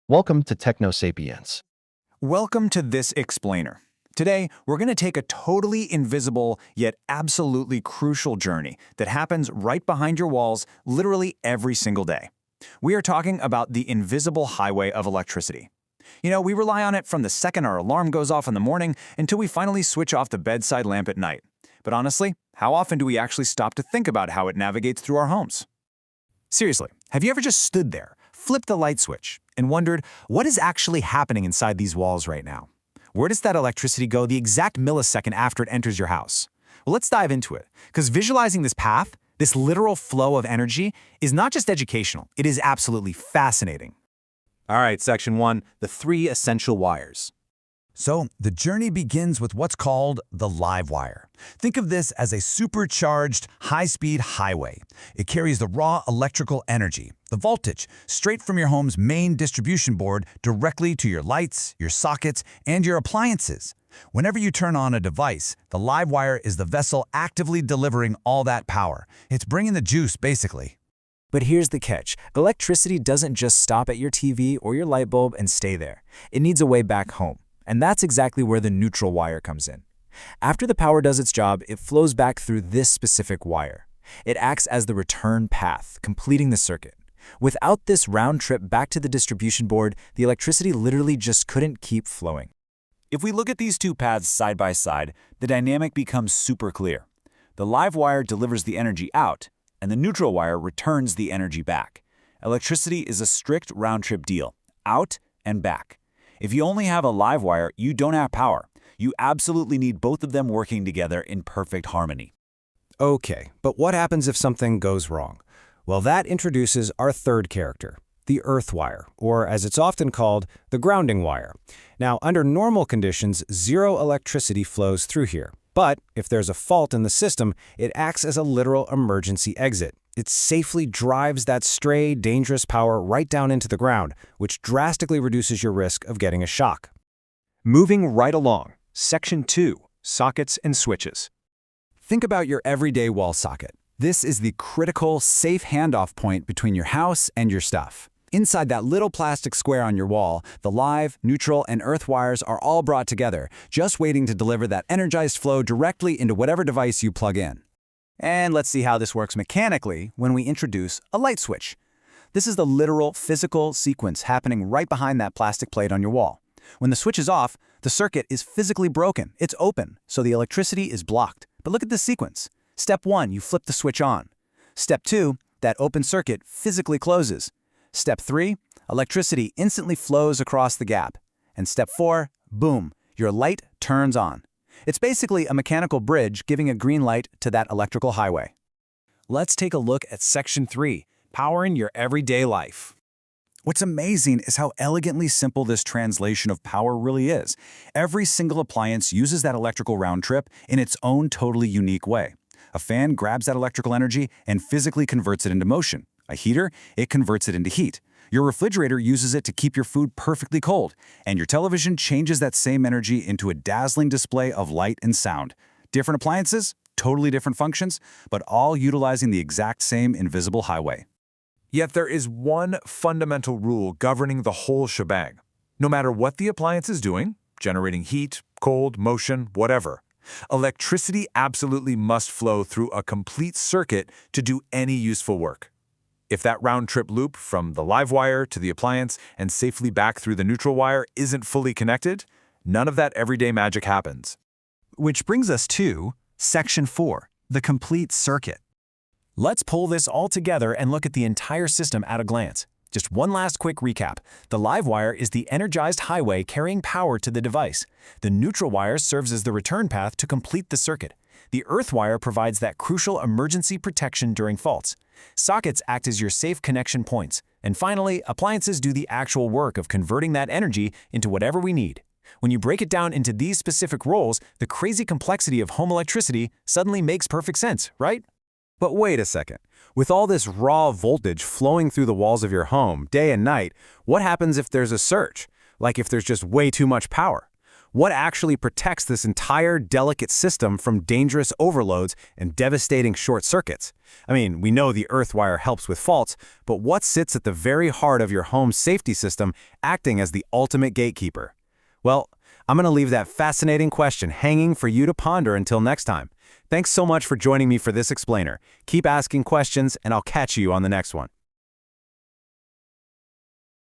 Welcome to Techno Sapiens. Welcome to this explainer. Today, we're going to take a totally invisible yet absolutely crucial journey that happens right behind your walls literally every single day. We are talking about the invisible highway of electricity. We rely on it from the second our alarm goes off in the morning until we finally switch off the bedside lamp at night. But honestly, how often do we actually stop to think about how it navigates through our homes? Seriously, have you ever just stood there, flipped the light switch, and wondered what is actually happening inside these walls right now? Where does that electricity go the exact millisecond after it enters your house? Well, let's dive into it, because visualizing this path, this literal flow of energy, is not just educational, it is absolutely fascinating. All right, section 1, the 3 essential wires. So, the journey begins with what's called the live wire. Think of this as a supercharged, high-speed highway. It carries the raw electrical energy, the voltage, straight from your home's main distribution board directly to your lights, your sockets, and your appliances. Whenever you turn on a device, the live wire is the vessel actively delivering all that power. It's bringing the juice, basically. But here's the catch. Electricity doesn't just stop at your TV or your light bulb and stay there. It needs a way back home. And that's exactly where the neutral wire comes in. After the power does its job, it flows back through this specific wire. It acts as the return path, completing the circuit. Without this round trip back to the distribution board, the electricity literally just couldn't keep flowing. If we look at these two paths side by side, the dynamic becomes super clear. The live wire delivers the energy out, and the neutral wire returns the energy back. Electricity is a strict round-trip deal, out and back. If you only have a live wire, you don't have power. You absolutely need both of them working together in perfect harmony. Okay, but what happens if something goes wrong? Well, that introduces our third character, the earth wire, or as it's often called, the grounding wire. Now, under normal conditions, zero electricity flows through here. But if there's a fault in the system, it acts as a literal emergency exit. It safely drives that stray, dangerous power right down into the ground, which drastically reduces your risk of getting a shock. Moving right along, Section 2, Sockets and Switches. Think about your everyday wall socket. This is the critical, safe handoff point between your house and your stuff. Inside that little plastic square on your wall, the live, neutral, and earth wires are all brought together, just waiting to deliver that energized flow directly into whatever device you plug in. And let's see how this works mechanically when we introduce a light switch. This is the literal physical sequence happening right behind that plastic plate on your wall. When the switch is off, the circuit is physically broken. It's open, so the electricity is blocked. But look at this sequence. Step 1, you flip the switch on. Step 2, that open circuit physically closes. Step 3, electricity instantly flows across the gap. And step 4, boom, your light turns on. It's basically a mechanical bridge giving a green light to that electrical highway. Let's take a look at Section 3, Powering Your Everyday Life. What's amazing is how elegantly simple this translation of power really is. Every single appliance uses that electrical round trip in its own totally unique way. A fan grabs that electrical energy and physically converts it into motion. A heater, it converts it into heat. Your refrigerator uses it to keep your food perfectly cold, and your television changes that same energy into a dazzling display of light and sound. Different appliances, totally different functions, but all utilizing the exact same invisible highway. Yet there is one fundamental rule governing the whole shebang. No matter what the appliance is doing, generating heat, cold, motion, whatever, electricity absolutely must flow through a complete circuit to do any useful work. If that round-trip loop from the live wire to the appliance and safely back through the neutral wire isn't fully connected, none of that everyday magic happens. Which brings us to Section 4, the complete circuit. Let's pull this all together and look at the entire system at a glance. Just one last quick recap. The live wire is the energized highway carrying power to the device. The neutral wire serves as the return path to complete the circuit. The earth wire provides that crucial emergency protection during faults. Sockets act as your safe connection points. And finally, appliances do the actual work of converting that energy into whatever we need. When you break it down into these specific roles, the crazy complexity of home electricity suddenly makes perfect sense, right? But wait a second. With all this raw voltage flowing through the walls of your home day and night, what happens if there's a surge? Like if there's just way too much power? What actually protects this entire delicate system from dangerous overloads and devastating short circuits? I mean, we know the earth wire helps with faults, but what sits at the very heart of your home's safety system, acting as the ultimate gatekeeper? Well, I'm going to leave that fascinating question hanging for you to ponder until next time. Thanks so much for joining me for this explainer. Keep asking questions, and I'll catch you on the next one.